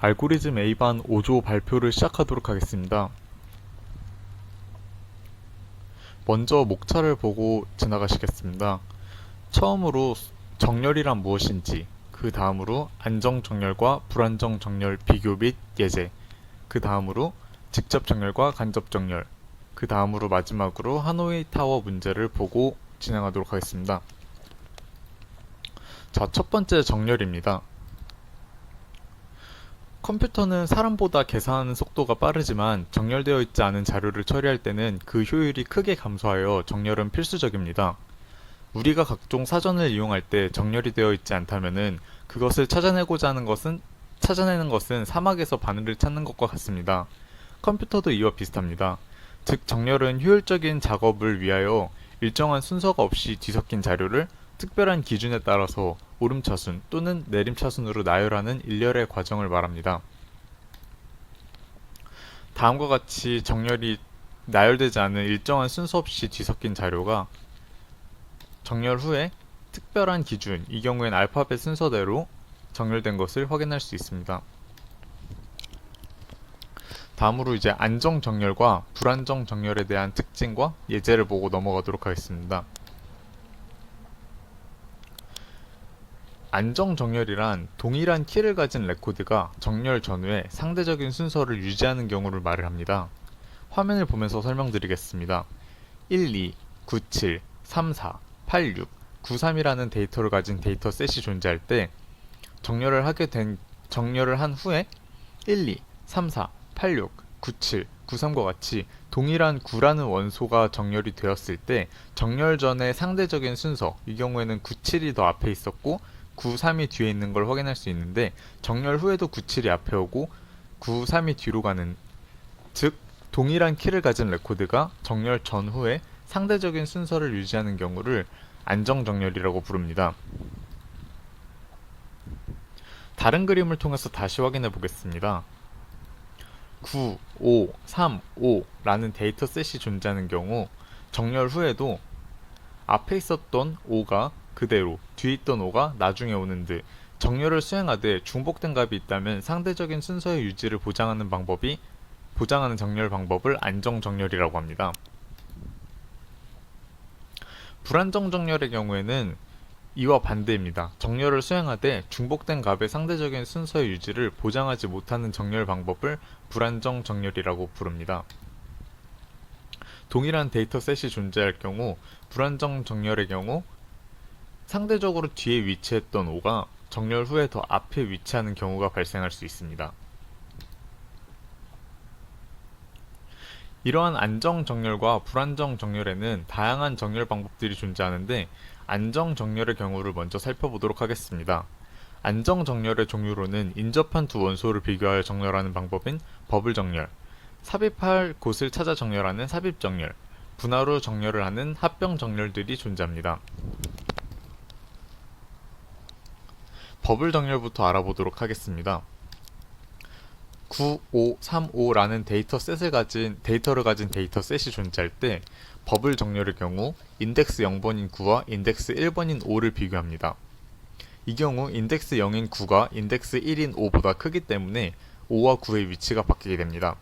알고리즘 A반 5조 발표를 시작하도록 하겠습니다. 먼저 목차를 보고 지나가시겠습니다. 처음으로 정렬이란 무엇인지, 그 다음으로 안정정렬과 불안정정렬 비교 및 예제, 그 다음으로 직접정렬과 간접정렬, 그 다음으로 마지막으로 하노이 타워 문제를 보고 진행하도록 하겠습니다. 자, 첫 번째 정렬입니다. 컴퓨터는 사람보다 계산하는 속도가 빠르지만 정렬되어 있지 않은 자료를 처리할 때는 그 효율이 크게 감소하여 정렬은 필수적입니다. 우리가 각종 사전을 이용할 때 정렬이 되어 있지 않다면은 그것을 찾아내는 것은 사막에서 바늘을 찾는 것과 같습니다. 컴퓨터도 이와 비슷합니다. 즉 정렬은 효율적인 작업을 위하여 일정한 순서가 없이 뒤섞인 자료를 특별한 기준에 따라서 오름차순 또는 내림차순으로 나열하는 일렬의 과정을 말합니다. 다음과 같이 정렬이 나열되지 않은 일정한 순서 없이 뒤섞인 자료가 정렬 후에 특별한 기준, 이 경우엔 알파벳 순서대로 정렬된 것을 확인할 수 있습니다. 다음으로 이제 안정 정렬과 불안정 정렬에 대한 특징과 예제를 보고 넘어가도록 하겠습니다. 안정 정렬이란 동일한 키를 가진 레코드가 정렬 전후에 상대적인 순서를 유지하는 경우를 말을 합니다. 화면을 보면서 설명드리겠습니다. 1, 2, 9, 7, 3, 4, 8, 6, 9, 3이라는 데이터를 가진 데이터 셋이 존재할 때 정렬을 한 후에 1, 2, 3, 4, 8, 6, 9, 7, 9, 3과 같이 동일한 9라는 원소가 정렬이 되었을 때 정렬 전의 상대적인 순서, 이 경우에는 9, 7이 더 앞에 있었고 9, 3이 뒤에 있는 걸 확인할 수 있는데 정렬 후에도 9, 7이 앞에 오고 9, 3이 뒤로 가는, 즉 동일한 키를 가진 레코드가 정렬 전후에 상대적인 순서를 유지하는 경우를 안정정렬이라고 부릅니다. 다른 그림을 통해서 다시 확인해 보겠습니다. 9, 5, 3, 5라는 데이터 셋이 존재하는 경우 정렬 후에도 앞에 있었던 5가 그대로, 뒤에 있던 5가 나중에 오는 듯 정렬을 수행하되 중복된 값이 있다면 상대적인 순서의 유지를 보장하는 정렬 방법을 안정정렬이라고 합니다. 불안정 정렬의 경우에는 이와 반대입니다. 정렬을 수행하되 중복된 값의 상대적인 순서의 유지를 보장하지 못하는 정렬 방법을 불안정 정렬이라고 부릅니다. 동일한 데이터 셋이 존재할 경우 불안정 정렬의 경우 상대적으로 뒤에 위치했던 5가 정렬 후에 더 앞에 위치하는 경우가 발생할 수 있습니다. 이러한 안정 정렬과 불안정 정렬에는 다양한 정렬 방법들이 존재하는데 안정 정렬의 경우를 먼저 살펴보도록 하겠습니다. 안정 정렬의 종류로는 인접한 두 원소를 비교하여 정렬하는 방법인 버블 정렬, 삽입할 곳을 찾아 정렬하는 삽입 정렬, 분할 후 정렬을 하는 합병 정렬들이 존재합니다. 버블 정렬부터 알아보도록 하겠습니다. 9, 5, 3, 5라는 데이터를 가진 데이터 셋이 존재할 때 버블 정렬의 경우 인덱스 0번인 9와 인덱스 1번인 5를 비교합니다. 이 경우 인덱스 0인 9가 인덱스 1인 5보다 크기 때문에 5와 9의 위치가 바뀌게 됩니다.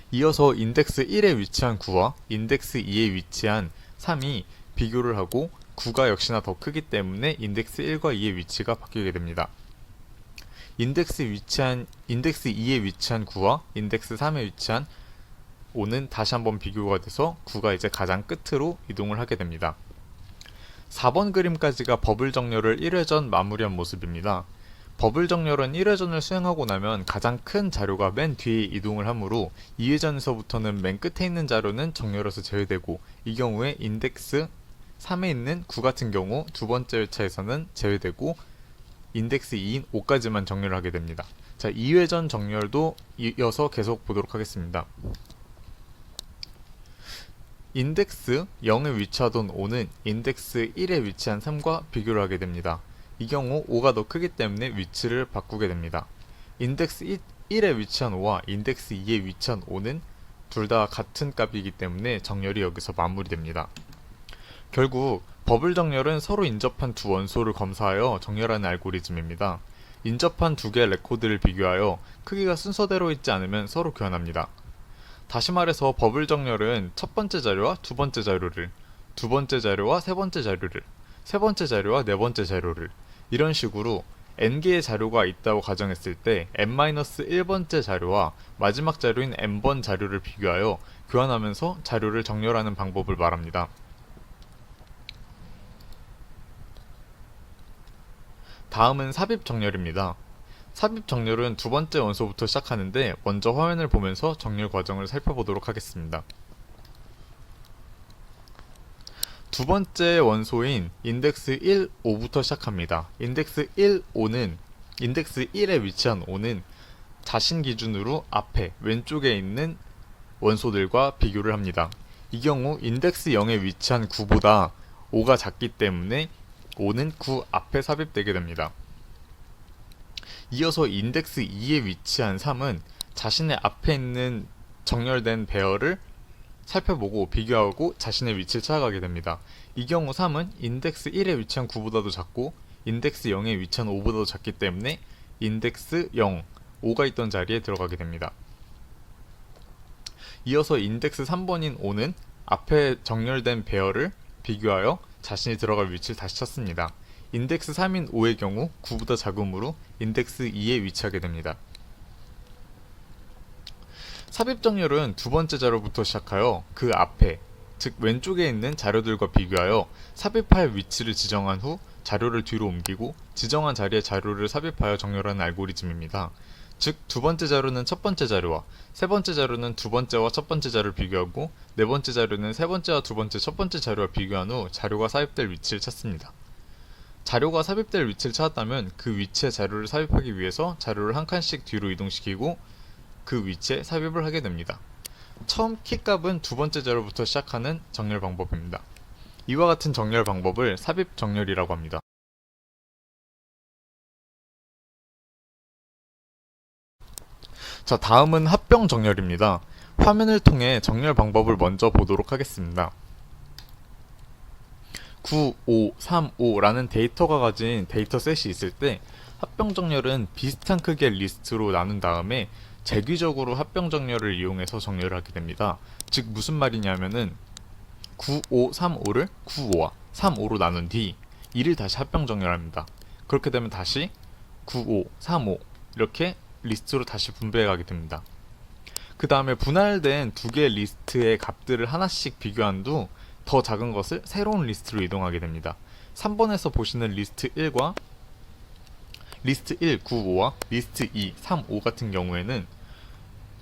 이어서 인덱스 1에 위치한 9와 인덱스 2에 위치한 3이 비교를 하고 9가 역시나 더 크기 때문에 인덱스 1과 2의 위치가 바뀌게 됩니다. 인덱스 2에 위치한 9와 인덱스 3에 위치한 5는 다시 한번 비교가 돼서 9가 이제 가장 끝으로 이동을 하게 됩니다. 4번 그림까지가 버블 정렬을 1회전 마무리한 모습입니다. 버블 정렬은 1회전을 수행하고 나면 가장 큰 자료가 맨 뒤에 이동을 하므로 2회전에서부터는 맨 끝에 있는 자료는 정렬에서 제외되고, 이 경우에 인덱스 3에 있는 9 같은 경우 두 번째 회차에서는 제외되고 인덱스 2인 5까지만 정렬을 하게 됩니다. 자, 2회전 정렬도 이어서 계속 보도록 하겠습니다. 인덱스 0에 위치하던 5는 인덱스 1에 위치한 3과 비교를 하게 됩니다. 이 경우 5가 더 크기 때문에 위치를 바꾸게 됩니다. 인덱스 1에 위치한 5와 인덱스 2에 위치한 5는 둘 다 같은 값이기 때문에 정렬이 여기서 마무리됩니다. 결국 버블 정렬은 서로 인접한 두 원소를 검사하여 정렬하는 알고리즘입니다. 인접한 두 개의 레코드를 비교하여 크기가 순서대로 있지 않으면 서로 교환합니다. 다시 말해서 버블 정렬은 첫 번째 자료와 두 번째 자료를, 두 번째 자료와 세 번째 자료를, 세 번째 자료와 네 번째 자료를 이런 식으로 n개의 자료가 있다고 가정했을 때 n-1번째 자료와 마지막 자료인 n번 자료를 비교하여 교환하면서 자료를 정렬하는 방법을 말합니다. 다음은 삽입 정렬입니다. 삽입 정렬은 두 번째 원소부터 시작하는데 먼저 화면을 보면서 정렬 과정을 살펴보도록 하겠습니다. 두 번째 원소인 인덱스 1, 5부터 시작합니다. 인덱스 1, 5는 인덱스 1에 위치한 5는 자신 기준으로 앞에 왼쪽에 있는 원소들과 비교를 합니다. 이 경우 인덱스 0에 위치한 9보다 5가 작기 때문에 5는 9 앞에 삽입되게 됩니다. 이어서 인덱스 2에 위치한 3은 자신의 앞에 있는 정렬된 배열을 살펴보고 비교하고 자신의 위치를 찾아가게 됩니다. 이 경우 3은 인덱스 1에 위치한 9보다도 작고 인덱스 0에 위치한 5보다도 작기 때문에 인덱스 0, 5가 있던 자리에 들어가게 됩니다. 이어서 인덱스 3번인 5는 앞에 정렬된 배열을 비교하여 자신이 들어갈 위치를 다시 찾습니다. 인덱스 3인 5의 경우 9보다 작으므로 인덱스 2에 위치하게 됩니다. 삽입 정렬은 두 번째 자료부터 시작하여 그 앞에, 즉 왼쪽에 있는 자료들과 비교하여 삽입할 위치를 지정한 후 자료를 뒤로 옮기고 지정한 자리에 자료를 삽입하여 정렬하는 알고리즘입니다. 즉 두 번째 자료는 첫 번째 자료와 세 번째 자료는 두 번째와 첫 번째 자료를 비교하고 네 번째 자료는 세 번째와 두 번째 첫 번째 자료와 비교한 후 자료가 삽입될 위치를 찾습니다. 자료가 삽입될 위치를 찾았다면 그 위치에 자료를 삽입하기 위해서 자료를 한 칸씩 뒤로 이동시키고 그 위치에 삽입을 하게 됩니다. 처음 키값은 두 번째 자료부터 시작하는 정렬 방법입니다. 이와 같은 정렬 방법을 삽입 정렬이라고 합니다. 자, 다음은 합병 정렬입니다. 화면을 통해 정렬 방법을 먼저 보도록 하겠습니다. 9, 5, 3, 5라는 데이터가 가진 데이터셋이 있을 때 합병 정렬은 비슷한 크기의 리스트로 나눈 다음에 재규적으로 합병 정렬을 이용해서 정렬을 하게 됩니다. 즉 무슨 말이냐면은 9, 5, 3, 5를 9, 5와 3, 5로 나눈 뒤 이를 다시 합병 정렬합니다. 그렇게 되면 다시 9, 5, 3, 5 이렇게 리스트로 다시 분배해 가게 됩니다. 그 다음에 분할된 두 개의 리스트의 값들을 하나씩 비교한 후 더 작은 것을 새로운 리스트로 이동하게 됩니다. 3번에서 보시는 리스트 1과 리스트 1, 9, 5와 리스트 2, 3, 5 같은 경우에는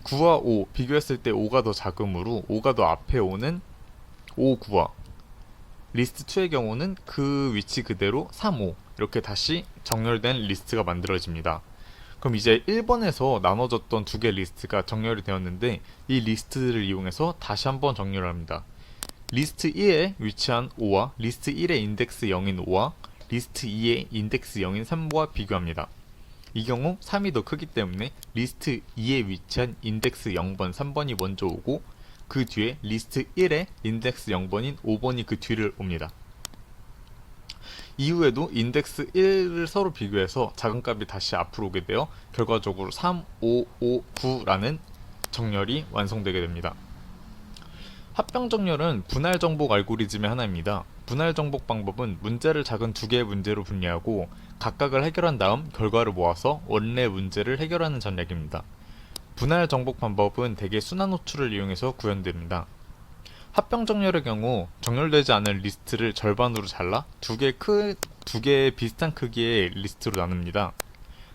9와 5 비교했을 때 5가 더 작으므로 5가 더 앞에 오는 5, 9와 리스트 2의 경우는 그 위치 그대로 3, 5 이렇게 다시 정렬된 리스트가 만들어집니다. 그럼 이제 1번에서 나눠졌던 두 개의 리스트가 정렬이 되었는데 이 리스트들을 이용해서 다시 한번 정렬을 합니다. 리스트 2에 위치한 5와 리스트 1의 인덱스 0인 5와 리스트 2의 인덱스 0인 3과 비교합니다. 이 경우 3이 더 크기 때문에 리스트 2에 위치한 인덱스 0번, 3번이 먼저 오고 그 뒤에 리스트 1의 인덱스 0번인 5번이 그 뒤를 옵니다. 이후에도 인덱스 1을 서로 비교해서 작은 값이 다시 앞으로 오게 되어 결과적으로 3, 5, 5, 9라는 정렬이 완성되게 됩니다. 합병 정렬은 분할 정복 알고리즘의 하나입니다. 분할 정복 방법은 문제를 작은 두 개의 문제로 분리하고 각각을 해결한 다음 결과를 모아서 원래 문제를 해결하는 전략입니다. 분할 정복 방법은 대개 순환 호출을 이용해서 구현됩니다. 합병 정렬의 경우 정렬되지 않은 리스트를 절반으로 잘라 두 개의 비슷한 크기의 리스트로 나눕니다.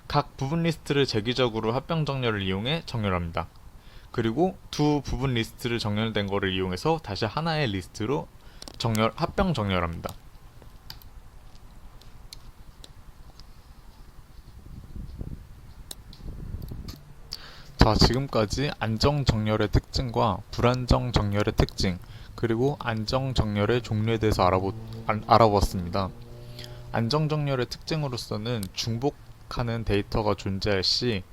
각 부분 리스트를 재기적으로 합병 정렬을 이용해 정렬합니다. 그리고 두 부분 리스트를 정렬된 거를 이용해서 다시 하나의 리스트로 합병 정렬합니다. 자, 지금까지 안정 정렬의 특징과 불안정 정렬의 특징, 그리고 안정 정렬의 종류에 대해서 알아보았습니다. 안정 정렬의 특징으로서는 중복하는 데이터가 존재할 시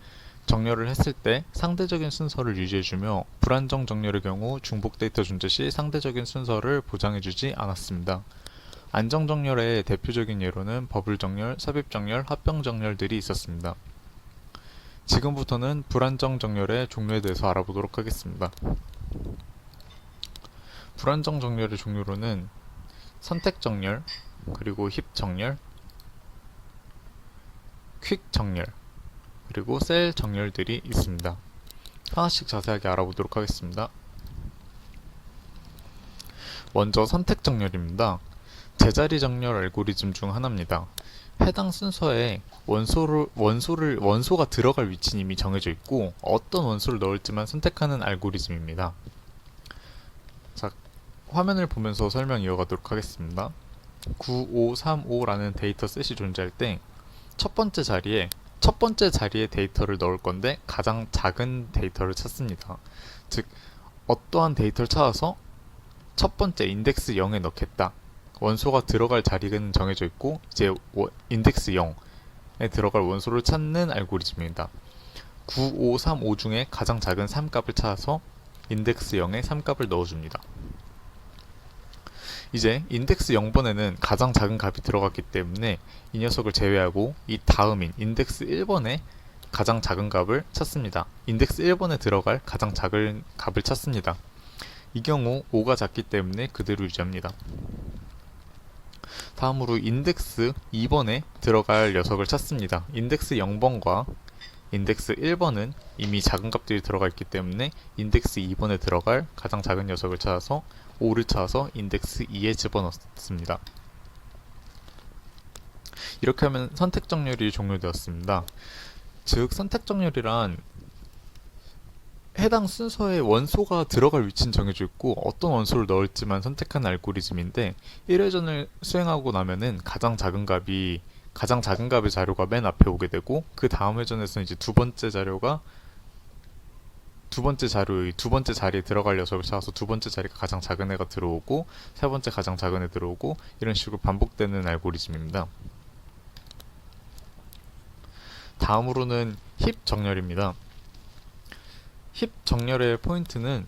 정렬을 했을 때 상대적인 순서를 유지해주며 불안정 정렬의 경우 중복 데이터 존재 시 상대적인 순서를 보장해주지 않았습니다. 안정정렬의 대표적인 예로는 버블정렬, 삽입정렬, 합병정렬들이 있었습니다. 지금부터는 불안정정렬의 종류에 대해서 알아보도록 하겠습니다. 불안정정렬의 종류로는 선택정렬, 그리고 힙정렬, 퀵정렬, 그리고 셀정렬들이 있습니다. 하나씩 자세하게 알아보도록 하겠습니다. 먼저 선택정렬입니다. 제자리 정렬 알고리즘 중 하나입니다. 해당 순서에 원소가 들어갈 위치는 이미 정해져 있고 어떤 원소를 넣을지만 선택하는 알고리즘입니다. 자, 화면을 보면서 설명 이어가도록 하겠습니다. 9535라는 데이터 셋이 존재할 때 첫 번째 자리에 데이터를 넣을 건데 가장 작은 데이터를 찾습니다. 즉 어떠한 데이터를 찾아서 첫 번째 인덱스 0에 넣겠다. 원소가 들어갈 자리는 정해져 있고 이제 인덱스 0에 들어갈 원소를 찾는 알고리즘입니다. 9535 중에 가장 작은 3값을 찾아서 인덱스 0에 3값을 넣어줍니다. 이제 인덱스 0번에는 가장 작은 값이 들어갔기 때문에 이 녀석을 제외하고 이 다음인 인덱스 1번에 가장 작은 값을 찾습니다. 인덱스 1번에 들어갈 가장 작은 값을 찾습니다. 이 경우 5가 작기 때문에 그대로 유지합니다. 다음으로 인덱스 2번에 들어갈 녀석을 찾습니다. 인덱스 0번과 인덱스 1번은 이미 작은 값들이 들어가 있기 때문에 인덱스 2번에 들어갈 가장 작은 녀석을 찾아서 5를 찾아서 인덱스 2에 집어넣습니다. 이렇게 하면 선택정렬이 종료되었습니다. 즉 선택정렬이란 해당 순서에 원소가 들어갈 위치는 정해져 있고 어떤 원소를 넣을지만 선택하는 알고리즘인데 1회전을 수행하고 나면은 가장 작은 값의 자료가 맨 앞에 오게 되고 그 다음 회전에서는 이제 두 번째 자료의 두 번째 자리에 들어갈 녀석을 찾아서 두 번째 자리가 가장 작은 애가 들어오고 세 번째 가장 작은 애 들어오고 이런 식으로 반복되는 알고리즘입니다. 다음으로는 힙 정렬입니다. 힙 정렬의 포인트는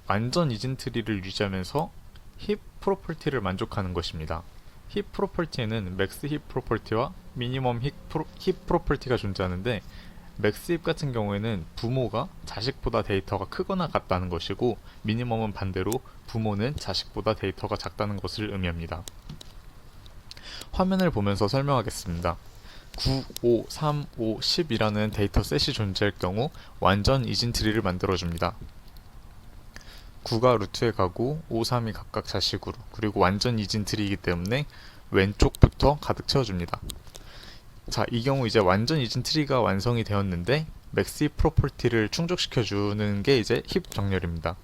완전 이진 트리를 유지하면서 힙 프로퍼티를 만족하는 것입니다. 힙 프로퍼티에는 맥스 힙 프로퍼티와 미니멈 힙 프로퍼티가 존재하는데 맥스 힙 같은 경우에는 부모가 자식보다 데이터가 크거나 같다는 것이고 미니멈은 반대로 부모는 자식보다 데이터가 작다는 것을 의미합니다. 화면을 보면서 설명하겠습니다. 9, 5, 3, 5, 10이라는 데이터 셋이 존재할 경우 완전 이진 트리를 만들어줍니다. 9가 루트에 가고 5, 3이 각각 자식으로 그리고 완전 이진 트리이기 때문에 왼쪽부터 가득 채워줍니다. 자, 이 경우 이제 완전 이진 트리가 완성이 되었는데 맥스 힙 프로퍼티를 충족시켜주는 게 이제 힙 정렬입니다.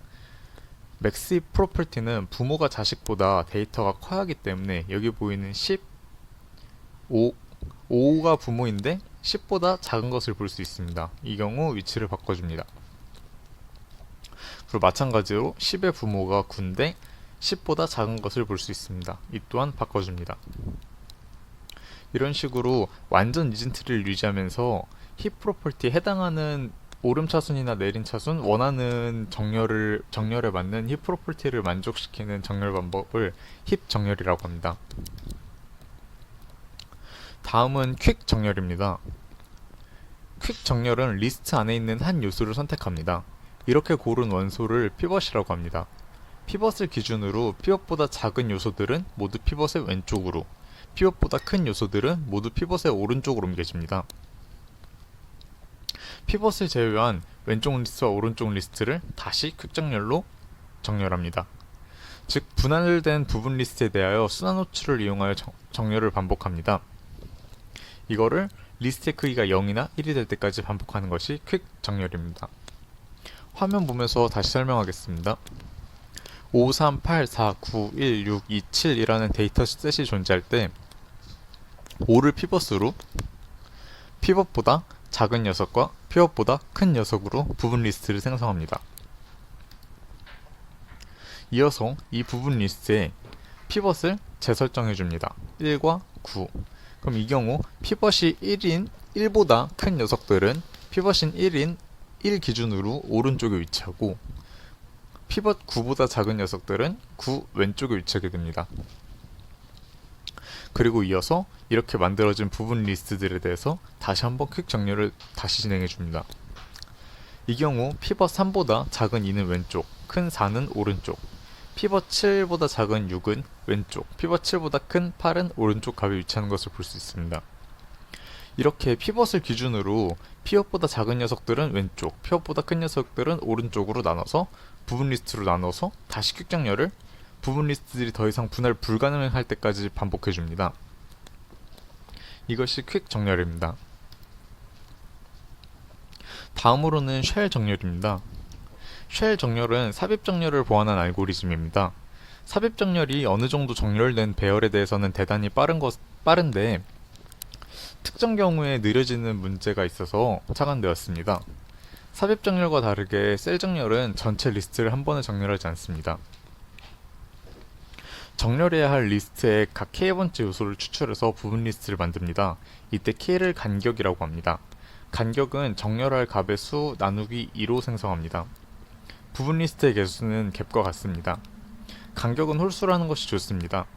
맥스 힙 프로퍼티는 부모가 자식보다 데이터가 커야 하기 때문에 여기 보이는 10, 5가 부모인데 10보다 작은 것을 볼 수 있습니다. 이 경우 위치를 바꿔줍니다. 그리고 마찬가지로 10의 부모가 9인데 10보다 작은 것을 볼 수 있습니다. 이 또한 바꿔줍니다. 이런 식으로 완전 이진 트리를 유지하면서 힙 프로퍼티에 해당하는 오름 차순이나 내린 차순 원하는 정렬에 맞는 힙 프로퍼티를 만족시키는 정렬 방법을 힙 정렬이라고 합니다. 다음은 퀵 정렬입니다. 퀵 정렬은 리스트 안에 있는 한 요소를 선택합니다. 이렇게 고른 원소를 피벗이라고 합니다. 피벗을 기준으로 피벗보다 작은 요소들은 모두 피벗의 왼쪽으로, 피벗보다 큰 요소들은 모두 피벗의 오른쪽으로 옮겨집니다. 피벗을 제외한 왼쪽 리스트와 오른쪽 리스트를 다시 퀵 정렬로 정렬합니다. 즉 분할된 부분 리스트에 대하여 순환 호출을 이용하여 정렬을 반복합니다. 이거를 리스트의 크기가 0이나 1이 될 때까지 반복하는 것이 퀵 정렬입니다. 화면 보면서 다시 설명하겠습니다. 5, 3, 8, 4, 9, 1, 6, 2, 7이라는 데이터 셋이 존재할 때 5를 피벗으로 피벗보다 작은 녀석과 피벗보다 큰 녀석으로 부분 리스트를 생성합니다. 이어서 이 부분 리스트에 피벗을 재설정해줍니다. 1과 9. 그럼 이 경우 피벗이 1보다 큰 녀석들은 피벗인 1인 1 기준으로 오른쪽에 위치하고 피벗 9보다 작은 녀석들은 9 왼쪽에 위치하게 됩니다. 그리고 이어서 이렇게 만들어진 부분 리스트들에 대해서 다시 한번 퀵 정렬을 다시 진행해 줍니다. 이 경우 피벗 3보다 작은 2는 왼쪽, 큰 4는 오른쪽, 피벗 7보다 작은 6은 왼쪽, 피벗 7보다 큰 8은 오른쪽 값에 위치하는 것을 볼 수 있습니다. 이렇게 피벗을 기준으로 피벗보다 작은 녀석들은 왼쪽, 피벗보다 큰 녀석들은 오른쪽으로 나눠서 부분 리스트로 나눠서 다시 퀵 정렬을 부분 리스트들이 더 이상 분할 불가능할 때까지 반복해 줍니다. 이것이 퀵 정렬입니다. 다음으로는 쉘 정렬입니다. 쉘 정렬은 삽입 정렬을 보완한 알고리즘입니다. 삽입 정렬이 어느 정도 정렬된 배열에 대해서는 대단히 빠른데 특정 경우에 느려지는 문제가 있어서 착안되었습니다. 삽입 정렬과 다르게 셀 정렬은 전체 리스트를 한 번에 정렬하지 않습니다. 정렬해야 할 리스트의 각 k번째 요소를 추출해서 부분 리스트를 만듭니다. 이때 k를 간격이라고 합니다. 간격은 정렬할 값의 수 나누기 2로 생성합니다. 부분 리스트의 개수는 갭과 같습니다. 간격은 홀수라는 것이 좋습니다.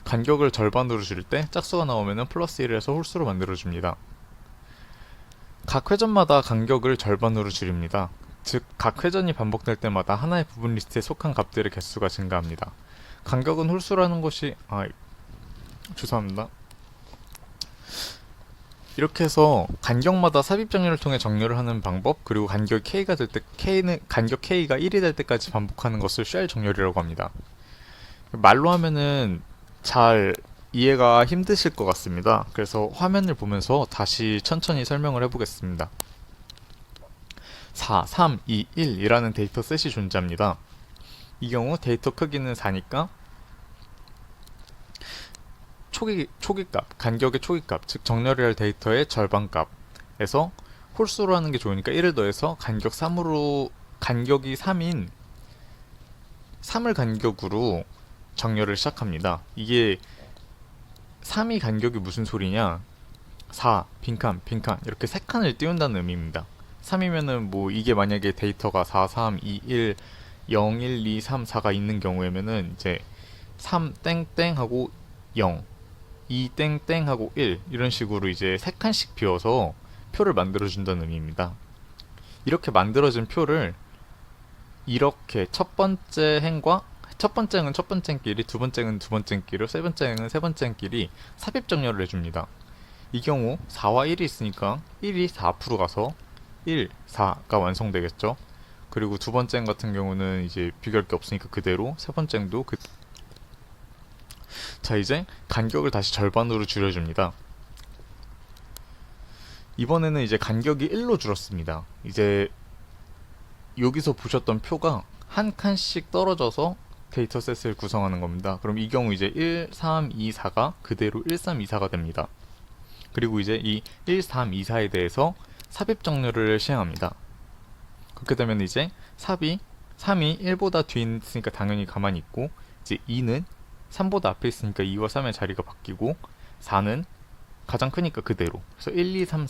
간격을 절반으로 줄일 때 짝수가 나오면 플러스 1을 해서 홀수로 만들어줍니다. 각 회전마다 간격을 절반으로 줄입니다. 즉, 각 회전이 반복될 때마다 하나의 부분 리스트에 속한 값들의 개수가 증가합니다. 간격은 홀수라는 것이 죄송합니다. 이렇게 해서 간격마다 삽입 정렬을 통해 정렬을 하는 방법, 그리고 간격 k가 될 때 간격 k가 1이 될 때까지 반복하는 것을 쉘 정렬이라고 합니다. 말로 하면은 잘 이해가 힘드실 것 같습니다. 그래서 화면을 보면서 다시 천천히 설명을 해보겠습니다. 4, 3, 2, 1이라는 데이터 셋이 존재합니다. 이 경우 데이터 크기는 4니까 초기값, 간격의 초기값, 즉 정렬해야 할 데이터의 절반값에서 홀수로 하는 게 좋으니까 1을 더해서 간격이 3인 3을 간격으로 정렬을 시작합니다. 이게 3이 간격이 무슨 소리냐? 4, 빈칸 이렇게 3칸을 띄운다는 의미입니다. 3이면은 뭐 이게 만약에 데이터가 4, 3, 2, 1, 0, 1, 2, 3, 4가 있는 경우에면은 이제 3 땡땡 하고 0, 2 땡땡 하고 1 이런 식으로 이제 3칸씩 비워서 표를 만들어 준다는 의미입니다. 이렇게 만들어진 표를 이렇게 첫 번째 행은 첫 번째 행끼리, 두 번째 행은 두 번째 행끼리, 세 번째 행은 세 번째 행끼리 삽입 정렬을 해줍니다. 이 경우 4와 1이 있으니까 1이 4 앞으로 가서 1, 4가 완성되겠죠. 그리고 두 번째 행 같은 경우는 이제 비교할 게 없으니까 그대로, 세 번째 행도 자, 이제 간격을 다시 절반으로 줄여줍니다. 이번에는 이제 간격이 1로 줄었습니다. 이제 여기서 보셨던 표가 한 칸씩 떨어져서 데이터셋을 구성하는 겁니다. 그럼 이 경우 이제 1, 3, 2, 4가 그대로 1, 3, 2, 4가 됩니다. 그리고 이제 이 1, 3, 2, 4에 대해서 삽입 정렬을 시행합니다. 그렇게 되면 이제 3이 1보다 뒤에 있으니까 당연히 가만히 있고, 이제 2는 3보다 앞에 있으니까 2와 3의 자리가 바뀌고, 4는 가장 크니까 그대로. 그래서 1, 2, 3,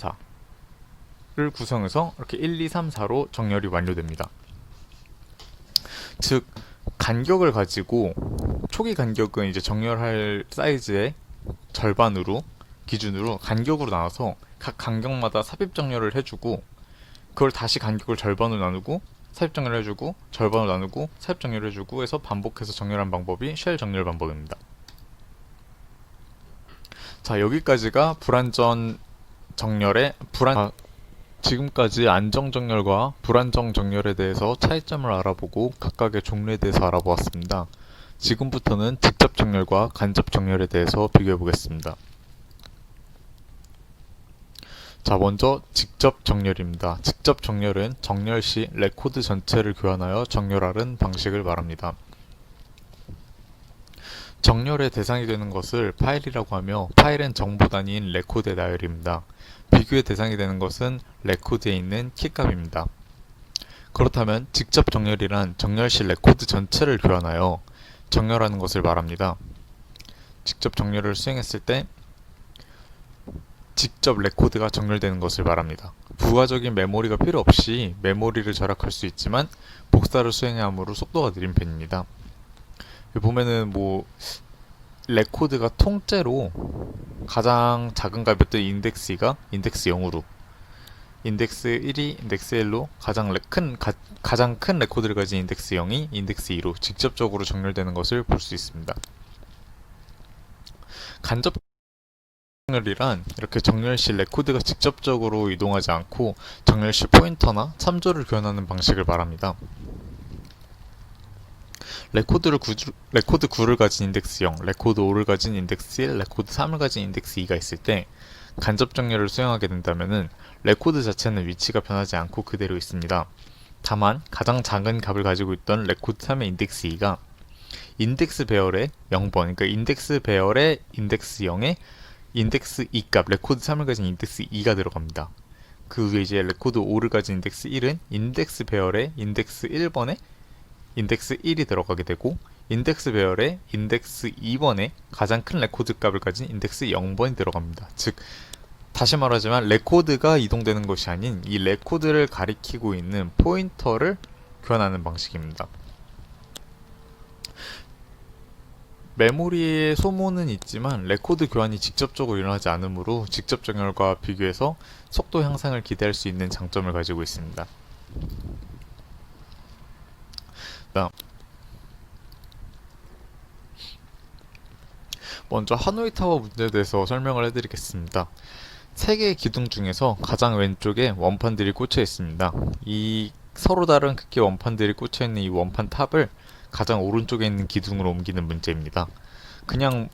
4를 구성해서 이렇게 1, 2, 3, 4로 정렬이 완료됩니다. 즉, 간격을 가지고 초기 간격은 이제 정렬할 사이즈의 절반으로 기준으로 간격으로 나눠서 각 간격마다 삽입 정렬을 해주고, 그걸 다시 간격을 절반으로 나누고 삽입 정렬을 해주고, 절반으로 나누고 삽입 정렬을 해주고 해서 반복해서 정렬한 방법이 쉘 정렬 방법입니다. 자, 여기까지가 불안전 정렬의 지금까지 안정 정렬과 불안정 정렬에 대해서 차이점을 알아보고 각각의 종류에 대해서 알아보았습니다. 지금부터는 직접 정렬과 간접 정렬에 대해서 비교해 보겠습니다. 자, 먼저 직접 정렬입니다. 직접 정렬은 정렬 시 레코드 전체를 교환하여 정렬하는 방식을 말합니다. 정렬의 대상이 되는 것을 파일이라고 하며, 파일은 정보 단위인 레코드의 나열입니다. 비교의 대상이 되는 것은 레코드에 있는 키값입니다. 그렇다면 직접 정렬이란 정렬 시 레코드 전체를 교환하여 정렬하는 것을 말합니다. 직접 정렬을 수행했을 때 직접 레코드가 정렬되는 것을 말합니다. 부가적인 메모리가 필요 없이 메모리를 절약할 수 있지만 복사를 수행해야 하므로 속도가 느린 편입니다. 보면은 뭐 레코드가 통째로 가장 작은 값이었던 인덱스 2가 인덱스 0으로, 인덱스 1이 인덱스 1로 가장 큰 레코드를 가진 인덱스 0이 인덱스 2로 직접적으로 정렬되는 것을 볼 수 있습니다. 간접 정렬이란 이렇게 정렬 시 레코드가 직접적으로 이동하지 않고 정렬 시 포인터나 참조를 교환하는 방식을 말합니다. 레코드 9를 가진 인덱스 0, 레코드 5를 가진 인덱스 1, 레코드 3을 가진 인덱스 2가 있을 때 간접 정렬을 수행하게 된다면은 레코드 자체는 위치가 변하지 않고 그대로 있습니다. 다만 가장 작은 값을 가지고 있던 레코드 3의 인덱스 2가 인덱스 배열의 0번, 그러니까 인덱스 배열의 인덱스 0에 인덱스 2 값, 레코드 3을 가진 인덱스 2가 들어갑니다. 그 위에 이제 레코드 5를 가진 인덱스 1은 인덱스 배열의 인덱스 1번에 인덱스 1이 들어가게 되고, 인덱스 배열의 인덱스 2번에 가장 큰 레코드 값을 가진 인덱스 0번이 들어갑니다. 즉 다시 말하지만 레코드가 이동되는 것이 아닌 이 레코드를 가리키고 있는 포인터를 교환하는 방식입니다. 메모리의 소모는 있지만 레코드 교환이 직접적으로 일어나지 않으므로 직접 정렬과 비교해서 속도 향상을 기대할 수 있는 장점을 가지고 있습니다. 먼저 하노이 타워 문제에 대해서 설명을 해드리겠습니다. 3개의 기둥 중에서 가장 왼쪽에 원판들이 꽂혀 있습니다. 이 서로 다른 크기의 원판들이 꽂혀 있는 이 원판 탑을 가장 오른쪽에 있는 기둥으로 옮기는 문제입니다. 그냥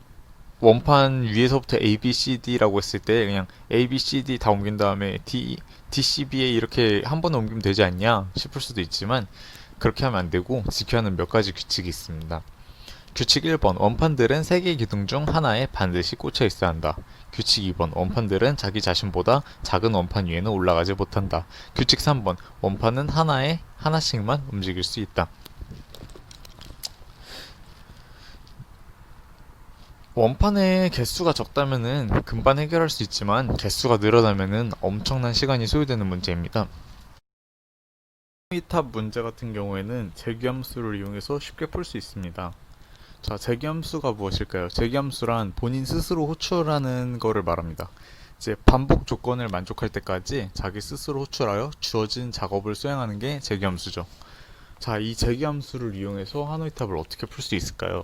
원판 위에서부터 A, B, C, D라고 했을 때 그냥 A, B, C, D 다 옮긴 다음에 D, C, B에 이렇게 한 번에 옮기면 되지 않냐 싶을 수도 있지만 그렇게 하면 안 되고 지켜야 하는 몇 가지 규칙이 있습니다. 규칙 1번, 원판들은 3개의 기둥 중 하나에 반드시 꽂혀 있어야 한다. 규칙 2번, 원판들은 자기 자신보다 작은 원판 위에는 올라가지 못한다. 규칙 3번, 원판은 하나에 하나씩만 움직일 수 있다. 원판의 개수가 적다면은 금방 해결할 수 있지만 개수가 늘어나면은 엄청난 시간이 소요되는 문제입니다. 이 탑 문제 같은 경우에는 재기함수를 이용해서 쉽게 풀 수 있습니다. 자, 재기함수가 무엇일까요? 재기함수란 본인 스스로 호출하는 거를 말합니다. 이제 반복 조건을 만족할 때까지 자기 스스로 호출하여 주어진 작업을 수행하는 게 재기함수죠. 자, 이 재기함수를 이용해서 하노이 탑을 어떻게 풀 수 있을까요?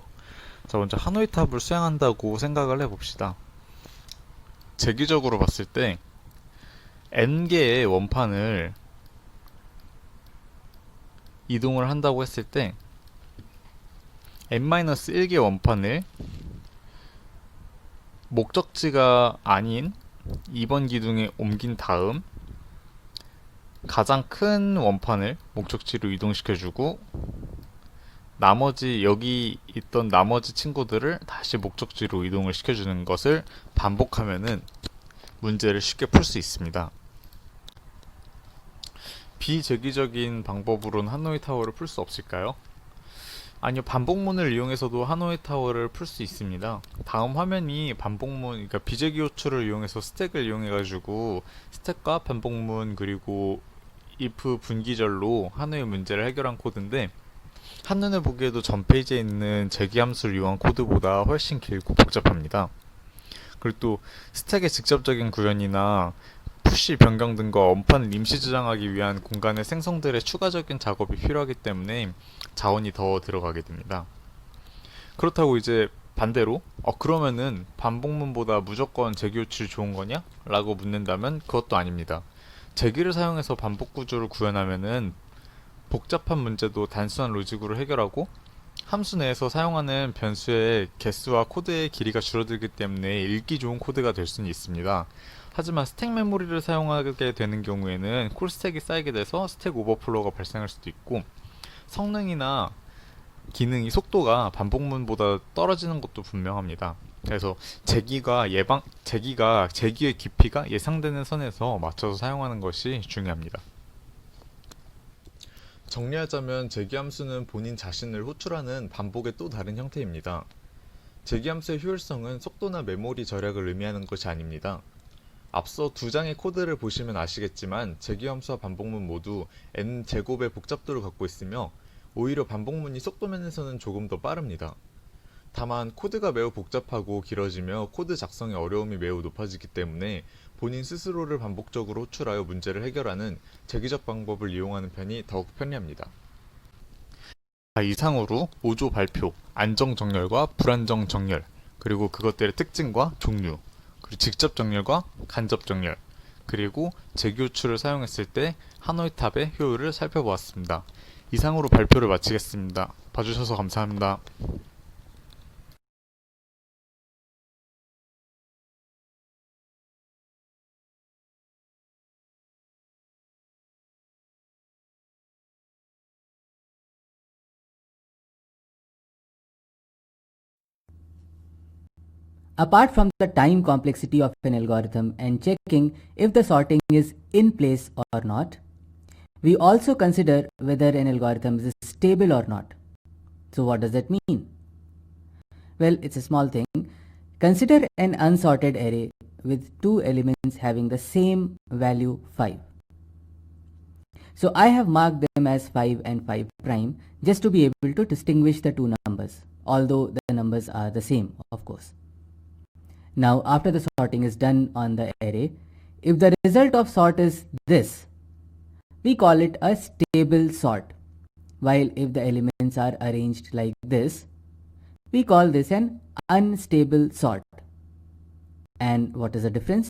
자, 먼저 하노이 탑을 수행한다고 생각을 해봅시다. 재기적으로 봤을 때 n개의 원판을 이동을 한다고 했을 때 n-1개 원판을 목적지가 아닌 2번 기둥에 옮긴 다음 가장 큰 원판을 목적지로 이동시켜주고 나머지 여기 있던 나머지 친구들을 다시 목적지로 이동을 시켜주는 것을 반복하면은 문제를 쉽게 풀 수 있습니다. 비재기적인 방법으로는 하노이 타워를 풀 수 없을까요? 아니요, 반복문을 이용해서도 하노이 타워를 풀 수 있습니다. 다음 화면이 반복문, 그러니까 비재기 호출을 이용해서 스택을 이용해가지고 스택과 반복문 그리고 if 분기절로 하노이 문제를 해결한 코드인데 한눈에 보기에도 전 페이지에 있는 재기함수를 이용한 코드보다 훨씬 길고 복잡합니다. 그리고 또 스택의 직접적인 구현이나 푸시 변경 등과 원판을 임시 저장하기 위한 공간의 생성들의 추가적인 작업이 필요하기 때문에 자원이 더 들어가게 됩니다. 그렇다고 이제 반대로 그러면은 반복문보다 무조건 재기 호출이 좋은 거냐? 라고 묻는다면 그것도 아닙니다. 재기를 사용해서 반복 구조를 구현하면은 복잡한 문제도 단순한 로직으로 해결하고 함수 내에서 사용하는 변수의 개수와 코드의 길이가 줄어들기 때문에 읽기 좋은 코드가 될 수는 있습니다. 하지만 스택 메모리를 사용하게 되는 경우에는 콜스택이 쌓이게 돼서 스택 오버플로우가 발생할 수도 있고 성능이나 기능이 속도가 반복문보다 떨어지는 것도 분명합니다. 그래서 재기의 깊이가 예상되는 선에서 맞춰서 사용하는 것이 중요합니다. 정리하자면 재기함수는 본인 자신을 호출하는 반복의 또 다른 형태입니다. 재기함수의 효율성은 속도나 메모리 절약을 의미하는 것이 아닙니다. 앞서 두 장의 코드를 보시면 아시겠지만 재기함수와 반복문 모두 n제곱의 복잡도를 갖고 있으며 오히려 반복문이 속도 면에서는 조금 더 빠릅니다. 다만 코드가 매우 복잡하고 길어지며 코드 작성의 어려움이 매우 높아지기 때문에 본인 스스로를 반복적으로 호출하여 문제를 해결하는 재기적 방법을 이용하는 편이 더욱 편리합니다. 이상으로 오조 발표, 안정 정렬과 불안정 정렬, 그리고 그것들의 특징과 종류, 그리고 직접 정렬과 간접 정렬, 그리고 재기 호출을 사용했을 때 하노이 탑의 효율을 살펴보았습니다. 이상으로 발표를 마치겠습니다. 봐주셔서 감사합니다. Apart from the time complexity of an algorithm and checking if the sorting is in place or not, we also consider whether an algorithm is stable or not. So what does that mean? Well, it's a small thing. Consider an unsorted array with two elements having the same value 5. So I have marked them as 5 and 5 prime just to be able to distinguish the two numbers, although the numbers are the same, of course. Now, after the sorting is done on the array, if the result of sort is this, we call it a stable sort. While if the elements are arranged like this, we call this an unstable sort. And what is the difference?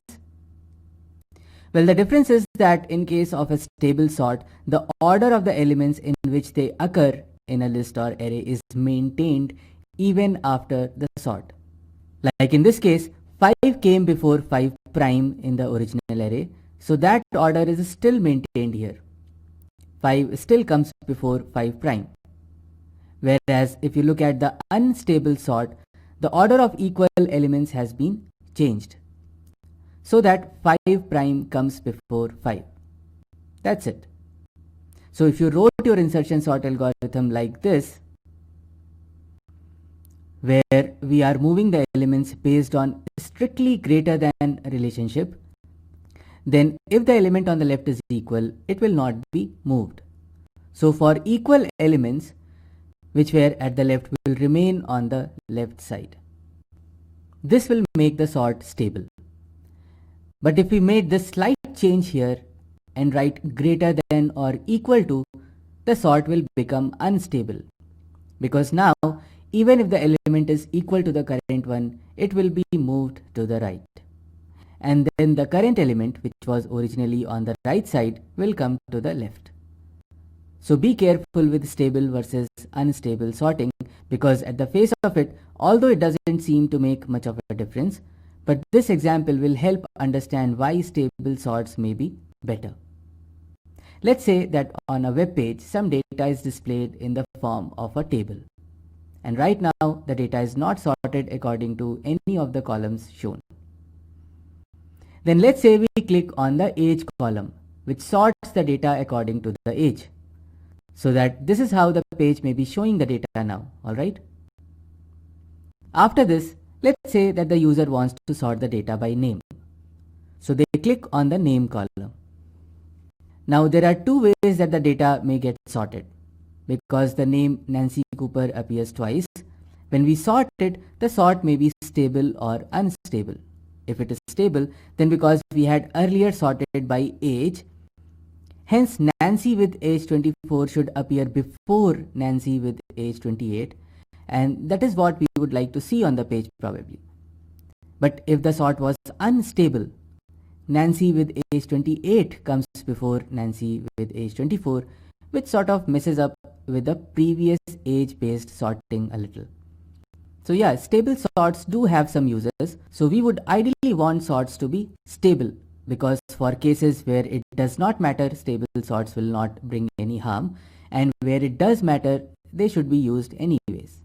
Well, the difference is that in case of a stable sort, the order of the elements in which they occur in a list or array is maintained even after the sort. Like in this case, 5 came before 5 prime in the original array, so that order is still maintained here. 5 still comes before 5 prime. Whereas if you look at the unstable sort, the order of equal elements has been changed, so that 5 prime comes before 5. That's it. So if you wrote your insertion sort algorithm like this, where we are moving the elements based on strictly greater than relationship, then if the element on the left is equal, it will not be moved. So for equal elements which were at the left will remain on the left side. This will make the sort stable. But if we made this slight change here and write greater than or equal to, the sort will become unstable, because now even if the element is equal to the current one, it will be moved to the right. And then the current element, which was originally on the right side, will come to the left. So be careful with stable versus unstable sorting, because at the face of it, although it doesn't seem to make much of a difference, but this example will help understand why stable sorts may be better. Let's say that on a web page, some data is displayed in the form of a table. And right now, the data is not sorted according to any of the columns shown. Then let's say we click on the age column, which sorts the data according to the age. So that this is how the page may be showing the data now, alright? After this, let's say that the user wants to sort the data by name. So they click on the name column. Now there are two ways that the data may get sorted, because the name Nancy Cooper appears twice. When we sort it, the sort may be stable or unstable. If it is stable, then because we had earlier sorted by age, hence Nancy with age 24 should appear before Nancy with age 28, and that is what we would like to see on the page probably. But if the sort was unstable, Nancy with age 28 comes before Nancy with age 24, which sort of messes up with the previous age-based sorting a little. So yeah, stable sorts do have some uses. So we would ideally want sorts to be stable, because for cases where it does not matter, stable sorts will not bring any harm, and where it does matter, they should be used anyways.